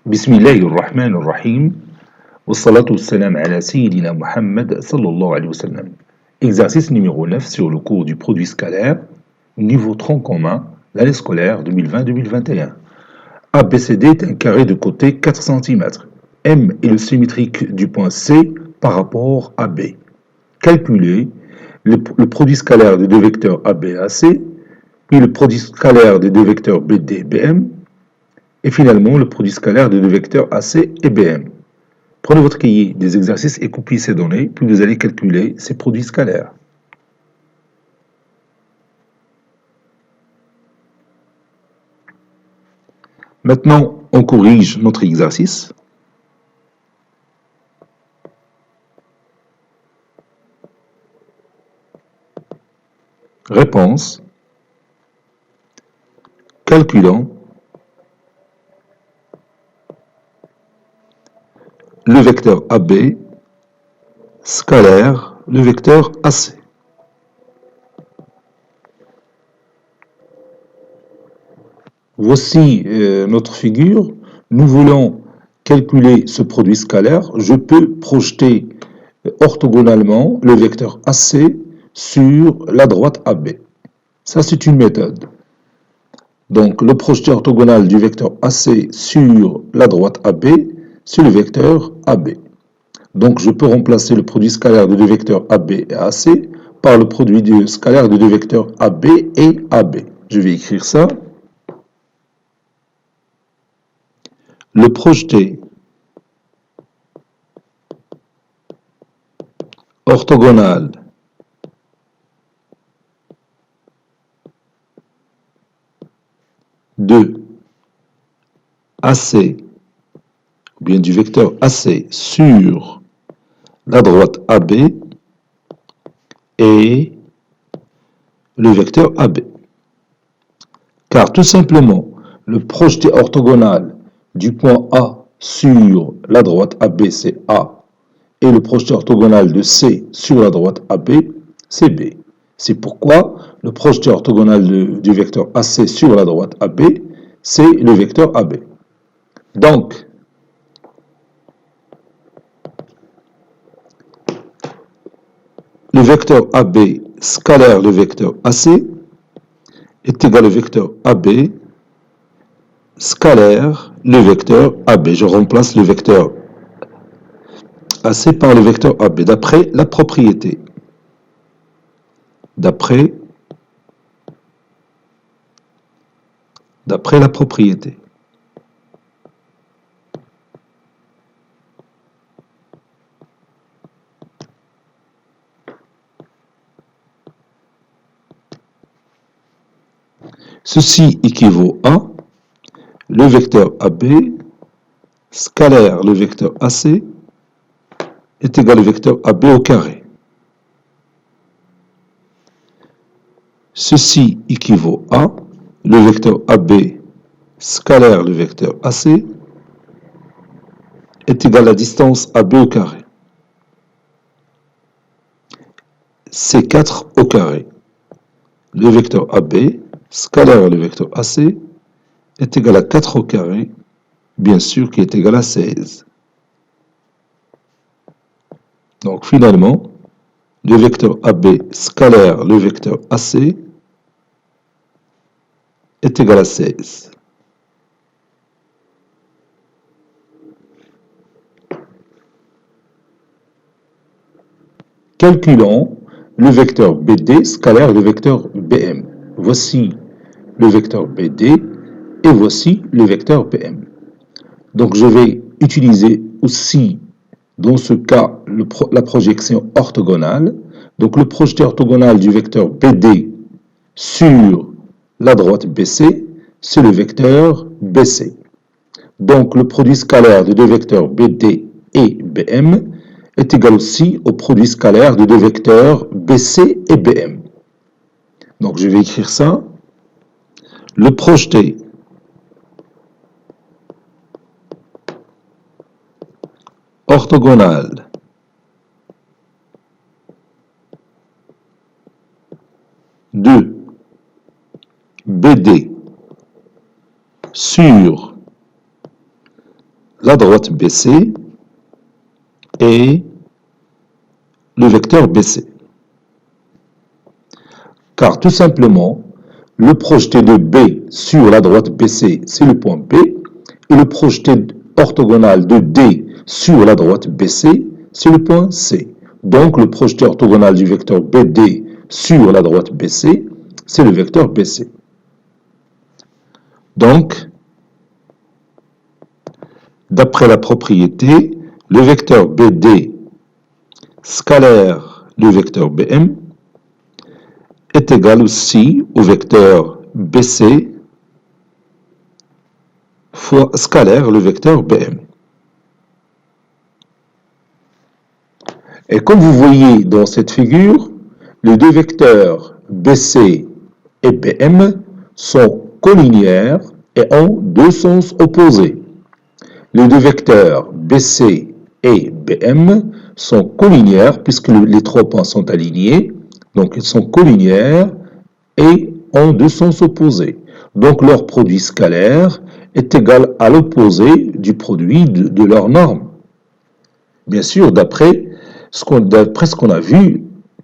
بسم الله الرحمن الرحيم والصلاة والسلام على سيدنا Muhammad sallallahu alayhi wa sallam. Exercice numéro 9 sur le cours du produit scalaire, niveau tronc commun, l'année scolaire 2020-2021. ABCD est un carré de côté 4 cm. M est le symétrique du point C par rapport à B. Calculez le produit scalaire des deux vecteurs AB et AC, puis le produit scalaire des deux vecteurs BD et BM, et finalement le produit scalaire des deux vecteurs AC et BM. Prenez votre cahier des exercices et copiez ces données, puis vous allez calculer ces produits scalaires. Maintenant, on corrige notre exercice. Réponse. Calculant le vecteur AB scalaire le vecteur AC. Voici notre figure. Nous voulons calculer ce produit scalaire. Je peux projeter orthogonalement le vecteur AC sur la droite AB. Ça, c'est une méthode. Donc, le projeté orthogonal du vecteur AC sur la droite AB, c'est le vecteur AB. Donc, je peux remplacer le produit scalaire de deux vecteurs AB et AC par le produit scalaire de deux vecteurs AB et AB. Je vais écrire ça. Le projeté orthogonal de AC, ou bien du vecteur AC sur la droite AB et le vecteur AB. Car tout simplement, le projeté orthogonal du point A sur la droite AB, c'est A, et le projeté orthogonal de C sur la droite AB, c'est B. C'est pourquoi le projeté orthogonal du vecteur AC sur la droite AB, c'est le vecteur AB. Donc, le vecteur AB scalaire le vecteur AC est égal au vecteur AB scalaire le vecteur AB. Je remplace le vecteur AC par le vecteur AB d'après la propriété. D'après la propriété. Ceci équivaut à le vecteur AB scalaire le vecteur AC est égal au vecteur AB au carré. Ceci équivaut à le vecteur AB scalaire le vecteur AC est égal à la distance AB au carré. C4 au carré. Le vecteur AB scalaire le vecteur AC est égal à 4 au carré, bien sûr, qui est égal à 16. Donc finalement, le vecteur AB scalaire le vecteur AC est égal à 16. Calculons le vecteur BD scalaire le vecteur BM. Voici le vecteur BD et voici le vecteur BM. Donc je vais utiliser aussi dans ce cas la projection orthogonale. Donc le projeté orthogonal du vecteur BD sur la droite BC, c'est le vecteur BC. Donc le produit scalaire de deux vecteurs BD et BM est égal aussi au produit scalaire de deux vecteurs BC et BM. Donc je vais écrire ça. Le projeté orthogonal de BD sur la droite BC et le vecteur BC. Car tout simplement, le projeté de B sur la droite BC, c'est le point B, et le projeté orthogonal de D sur la droite BC, c'est le point C. Donc, le projeté orthogonal du vecteur BD sur la droite BC, c'est le vecteur BC. Donc, d'après la propriété, le vecteur BD scalaire du vecteur BM est égal aussi au vecteur BC fois scalaire le vecteur BM. Et comme vous voyez dans cette figure, les deux vecteurs BC et BM sont collinéaires et ont deux sens opposés. Les deux vecteurs BC et BM sont collinéaires puisque les trois points sont alignés. Donc ils sont collinéaires et ont deux sens opposés. Donc leur produit scalaire est égal à l'opposé du produit de leur norme. Bien sûr, d'après ce qu'on a vu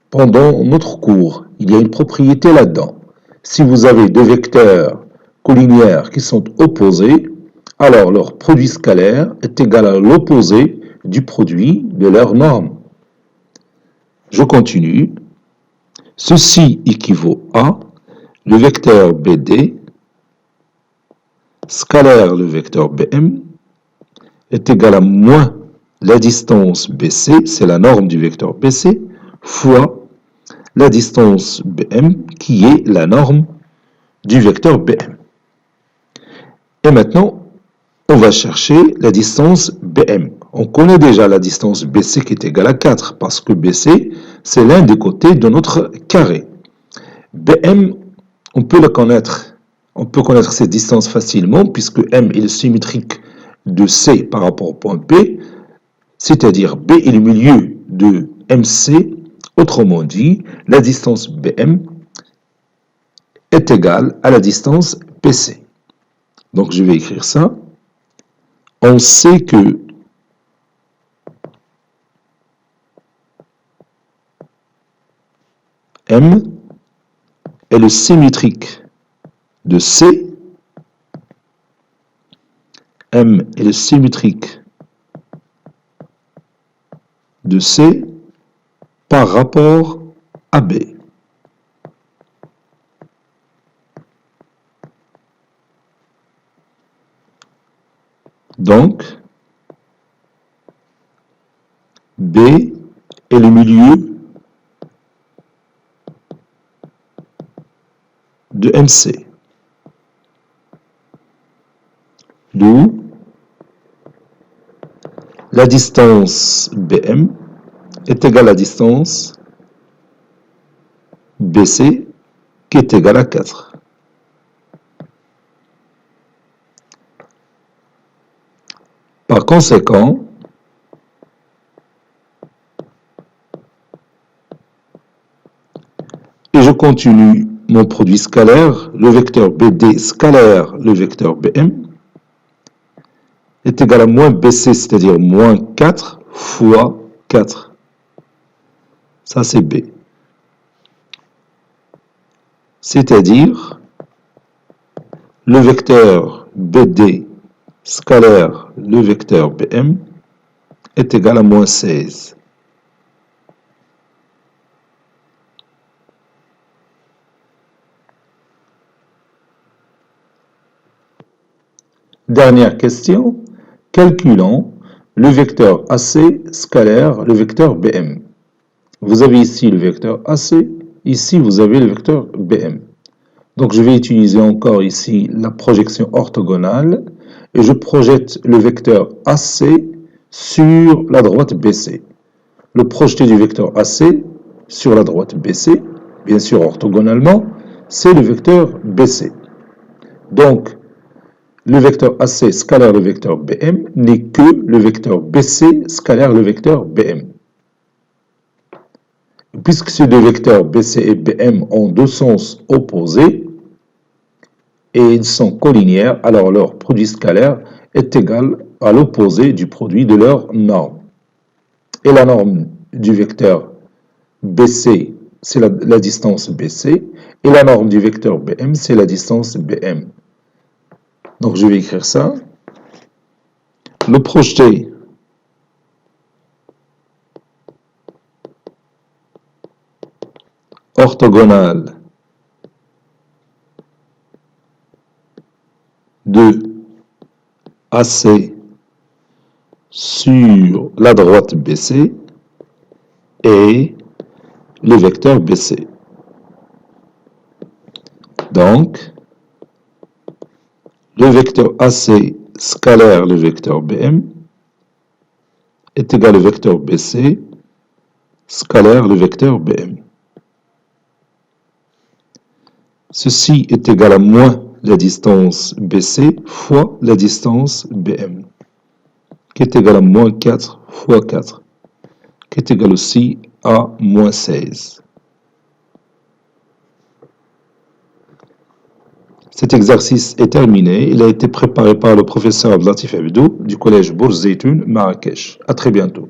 pendant notre cours, il y a une propriété là-dedans. Si vous avez deux vecteurs collinéaires qui sont opposés, alors leur produit scalaire est égal à l'opposé du produit de leur norme. Je continue. Ceci équivaut à le vecteur BD scalaire le vecteur BM est égal à moins la distance BC, c'est la norme du vecteur BC, fois la distance BM qui est la norme du vecteur BM. Et maintenant, on va chercher la distance BM. On connaît déjà la distance BC qui est égale à 4 parce que BC, c'est l'un des côtés de notre carré. BM, on peut le connaître. On peut connaître cette distance facilement puisque M est le symétrique de C par rapport au point B, c'est-à-dire B est le milieu de MC. Autrement dit, la distance BM est égale à la distance BC. Donc je vais écrire ça. On sait que M est le symétrique de C. M est le symétrique de C par rapport à B. Donc, B est le milieu de MC. D'où la distance BM est égale à la distance BC qui est égale à 4. Par conséquent, et je continue mon produit scalaire, le vecteur BD scalaire le vecteur BM est égal à moins BC, c'est-à-dire moins 4 fois 4. Ça, c'est B. C'est-à-dire, le vecteur BD scalaire le vecteur BM est égal à moins 16. Dernière question. Calculons le vecteur AC scalaire le vecteur BM. Vous avez ici le vecteur AC, ici vous avez le vecteur BM. Donc je vais utiliser encore ici la projection orthogonale et je projette le vecteur AC sur la droite BC. Le projeté du vecteur AC sur la droite BC, bien sûr orthogonalement, c'est le vecteur BC. Donc, le vecteur AC scalaire le vecteur BM n'est que le vecteur BC scalaire le vecteur BM. Puisque ces deux vecteurs BC et BM ont deux sens opposés, et ils sont collinéaires, alors leur produit scalaire est égal à l'opposé du produit de leur norme. Et la norme du vecteur BC, c'est la distance BC, et la norme du vecteur BM, c'est la distance BM. Donc je vais écrire ça. Le projeté orthogonal de AC sur la droite BC et le vecteur BC. Donc, le vecteur AC scalaire le vecteur BM est égal au vecteur BC scalaire le vecteur BM. Ceci est égal à moins la distance BC fois la distance BM, qui est égal à moins 4 fois 4, qui est égal aussi à moins 16. Cet exercice est terminé. Il a été préparé par le professeur Abdelatif Abdou du collège Bourz Zeytoun, Marrakech. À très bientôt.